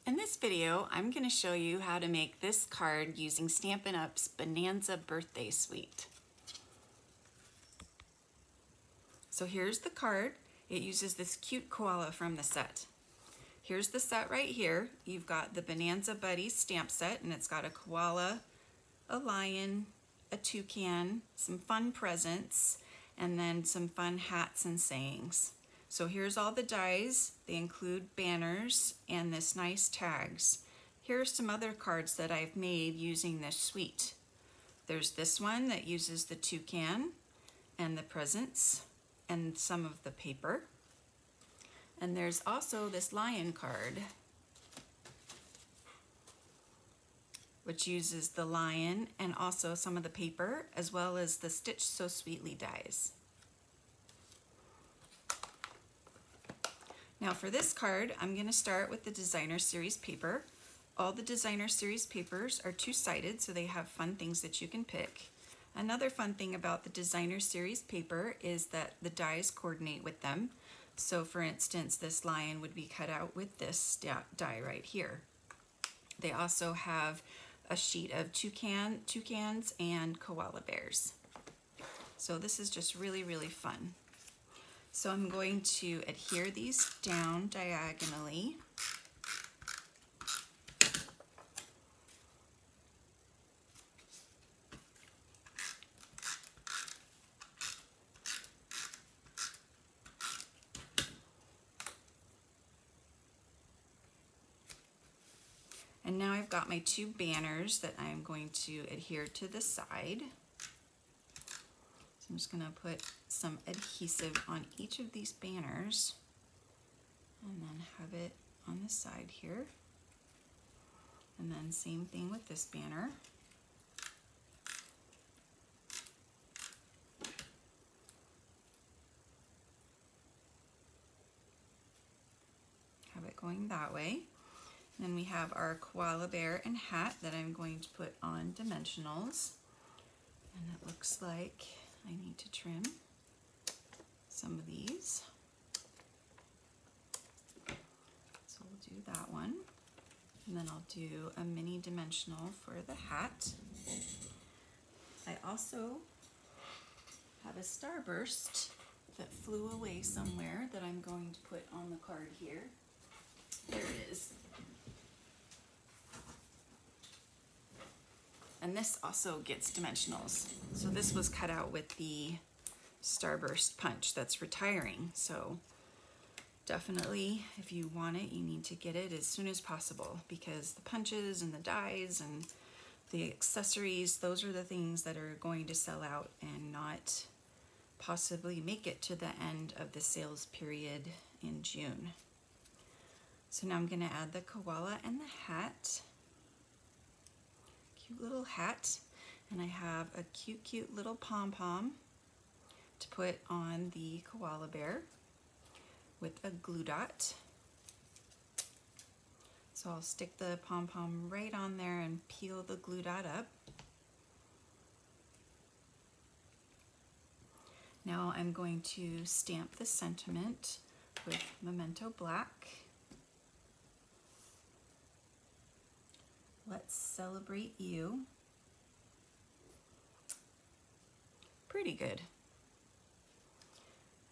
In this video, I'm going to show you how to make this card using Stampin' Up's Bonanza Birthday Suite. So here's the card. It uses this cute koala from the set. Here's the set right here. You've got the Bonanza Buddies stamp set, and it's got a koala, a lion, a toucan, some fun presents, and then some fun hats and sayings. So here's all the dies. They include banners and this nice tags. Here are some other cards that I've made using this suite. There's this one that uses the toucan and the presents and some of the paper. And there's also this lion card, which uses the lion and also some of the paper, as well as the Stitch So Sweetly dies. Now for this card, I'm going to start with the Designer Series paper. All the Designer Series papers are two-sided, so they have fun things that you can pick. Another fun thing about the Designer Series paper is that the dies coordinate with them. So for instance, this lion would be cut out with this die right here. They also have a sheet of toucans and koala bears. So this is just really, really fun. So I'm going to adhere these down diagonally. And now I've got my two banners that I'm going to adhere to the side. So I'm just going to put some adhesive on each of these banners and then have it on the side here. And then same thing with this banner. Have it going that way. Then we have our koala bear and hat that I'm going to put on dimensionals. And it looks like I need to trim some of these. So we'll do that one. And then I'll do a mini dimensional for the hat. I also have a starburst that flew away somewhere that I'm going to put on the card here. There it is. And this also gets dimensionals. So this was cut out with the Starburst punch that's retiring. So definitely, if you want it, you need to get it as soon as possible, because the punches and the dies and the accessories, those are the things that are going to sell out and not possibly make it to the end of the sales period in June. So now I'm going to add the koala and the hat. Cute little hat, and I have a cute little pom-pom to put on the koala bear with a glue dot. So I'll stick the pom-pom right on there and peel the glue dot up. Now I'm going to stamp the sentiment with Memento Black. Let's celebrate you. Pretty good.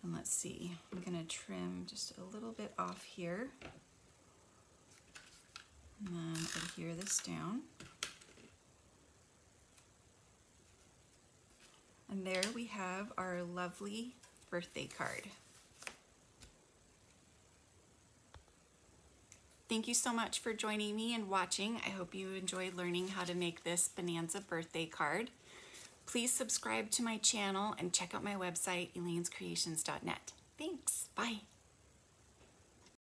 And let's see, I'm gonna trim just a little bit off here and then adhere this down. And there we have our lovely birthday card. Thank you so much for joining me and watching. I hope you enjoyed learning how to make this Bonanza birthday card. Please subscribe to my channel and check out my website, elainescreations.net. Thanks, bye.